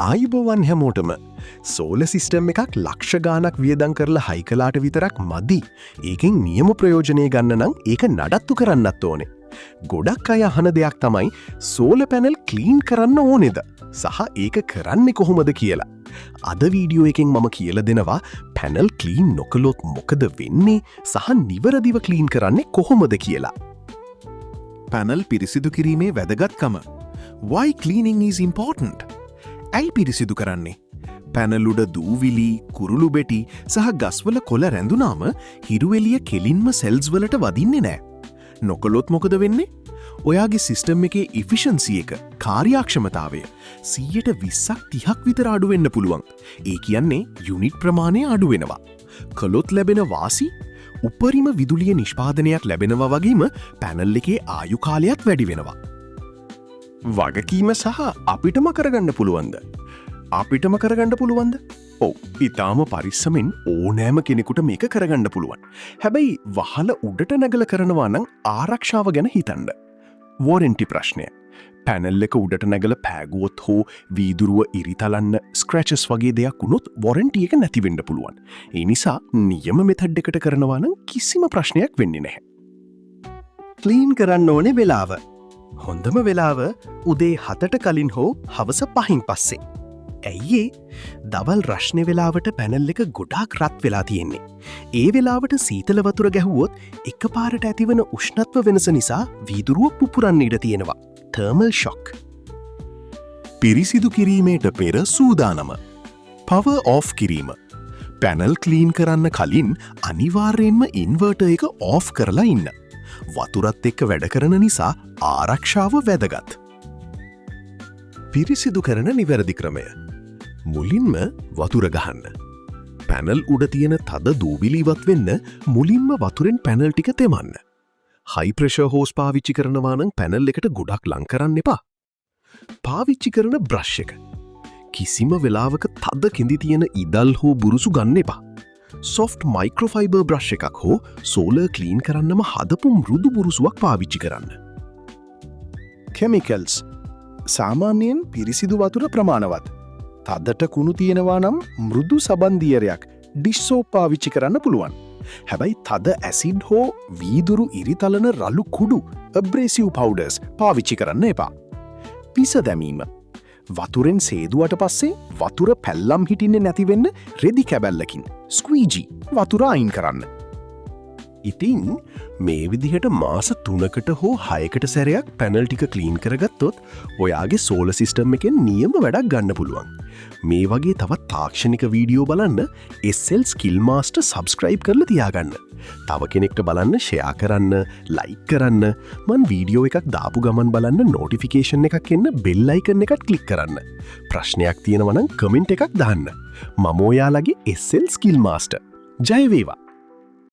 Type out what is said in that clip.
ආයුබෝවන් හැමෝටම සෝල සිස්ටම් එකක් ලක්ෂ ගානක් වියදං කරලා හයිකලාට විතරක් මදි. ඒකෙන් නියම ප්‍රයෝජනය ගන්න නම් ඒක නඩත්තු කරන්නත් ඕනේ. ගොඩක් අය අහන දෙයක් තමයි සෝල පැනල් ක්ලීන් කරන්න ඕනෙද සහ ඒක කරන්නේ කොහොමද කියලා. අද වීඩියෝ එකෙන් මම කියලා දෙනවා පැනල් ක්ලීන් නොකළොත් මොකද වෙන්නේ සහ නිවැරදිව ක්ලීන් කරන්නේ කොහොමද කියලා. පැනල් පිරිසිදු කිරීමේ වැදගත්කම. Why cleaning is important? ඇයි පිරිසිදු කරන්නේ? පැනලුඩ දූවිලි, කුරුළු බෙටි සහ ගස්වල කොළ රැඳුනාම හිරුවෙලිය කෙලින්ම සෙල්ස් වලට වදින්නේ නෑ. නොකළොත් මොකද වෙන්නේ? ඔයාගේ සිස්ටම් එකේ ඉෆිෂන්සි එක, කාර්යක්ෂමතාවය 120ක් 30ක් විතර අඩු වෙන්න පුළුවන්. ඒ කියන්නේ යුනිට් ප්‍රමාණය අඩු වෙනවා. කළොත් ලැබෙන වාසි උපරිම විදුලිය නිෂ්පාදනයක් ලැබෙනවා වගේම පැනල් එකේ ආයු කාලයත් වැඩි වෙනවා. වගකීම සහ අපිටම කරගන්න පුළුවන්ද? අපිටම කරගන්න පුළුවන්ද? ඔව්, ඉතාම පරිස්සමෙන් ඕනෑම කෙනෙකුට මේක කරගන්න පුළුවන්. හැබැයි වහල උඩට නැගල කරනවා නම් ආරක්ෂාව ගැන හිතන්න. වොරන්ටි ප්‍රශ්නය. පැනල් එක උඩට නැගල පෑගුවොත් හෝ වීදුරුව ඉරිතලන්න ස්ක්‍රැචස් වගේ දෙයක් වුණොත් වොරන්ටි එක නැතිවෙන්න පුළුවන්. ඒ නිසා නියම මෙතඩ් එකට කරනවා නම් කිසිම ප්‍රශ්නයක් වෙන්නේ නැහැ. ක්ලීන් කරන්න ඕනේ වෙලාව. හොඳම වෙලාව උදේ 7ට කලින් හෝ හවස 5න් පස්සේ. ඇයිඒ දවල් රශ්නය වෙලාවට පැනල් එක ගොඩාක් රත් වෙලා තියෙන්නේ. ඒ වෙලාවට සීතල වතුර ගැහුවොත් එක පාරට ඇතිවන උෂ්ණත්ව වෙනස නිසා වීදුරුව පුපුරන්න ඉඩ තියෙනවා. Thermal shock. පිරිසිදු කිරීමේට පෙර සූදානම. පවර් ඕෆ් කිරීම. පැනල් ක්ලීන් කරන්න කලින් අනිවාර්යෙන්ම ඉන්වර්ටර් එක ඕෆ් කරලා ඉන්න. වතුරත් එක්ක වැඩ කරන නිසා ආරක්ෂාව වැදගත්. පිරිසිදු කරන නිවැරදි ක්‍රමය. මුලින්ම වතුර ගහන්න. පැනල් උඩ තියෙන තද දූවිලි ඉවත් වෙන්න මුලින්ම වතුරෙන් පැනල් ටික තෙමන්න. හයි ප්‍රෙෂර් හෝස් පාවිච්චි කරනවා නම් පැනල් එකට ගොඩක් ලං කරන්න එපා. පාවිච්චි කරන බ්‍රෂ් එක. කිසිම වෙලාවක තද කෙඳි තියෙන ඉදල් හෝ බුරුසු ගන්න එපා. සොෆ්ට් මයික්‍රෝෆයිබර් බ්‍රෂ් එකක් හෝ සෝලර් ක්ලීන් කරන්නම හදපු මෘදු බුරුසුවක් පාවිච්චි කරන්න. කෙමිකල්ස්. සාමාන්‍යයෙන් පිරිසිදු වතුර ප්‍රමාණවත්. තදට කුණු තියෙනවා නම් මෘදු සබන්දියරයක් ඩිෂ්සෝප් පාවිච්චි කරන්න පුළුවන්. හැබැයි තද ඇසිඩ් හෝ වීදුරු ඉරිතලන රළු කුඩු අබ්‍රේසිව් පවුඩර්ස් පාවිච්චි කරන්න එපා. පිස දැමීම. වතුරෙන් සේදුවට පස්සේ වතුර පැල්ලම් හිටින්නේ නැතිවෙන්න රෙදි කැබැල්ලකින් ස්ක්වීජි වතුර අයින් කරන්න. ඉතින් මේ විදිහට මාස 3කට හෝ 6කට සැරයක් පැනල් ටික ක්ලීන් කරගත්තොත් ඔයාගේ සෝල සිස්ටම් එකෙන් නියම වැඩක් ගන්න පුළුවන්. මේ වගේ තවත් තාක්ෂණික වීඩියෝ බලන්න SL Skill Master සබ්ස්ක්‍රයිබ් කරලා තියාගන්න. තව කෙනෙක්ට බලන්න ෂෙයා කරන්න, ලයික් කරන්න, මන් වීඩියෝ එකක් දාපු ගමන් බලන්න නෝටිෆිකේෂන් එකක් එන්න බෙල් අයිකන් එකත් ක්ලික් කරන්න. ප්‍රශ්නයක් තියෙනවා නම් කමෙන්ට් එකක් දාන්න. මම ඔයාලගේ SL Skill Master. ජය වේවා.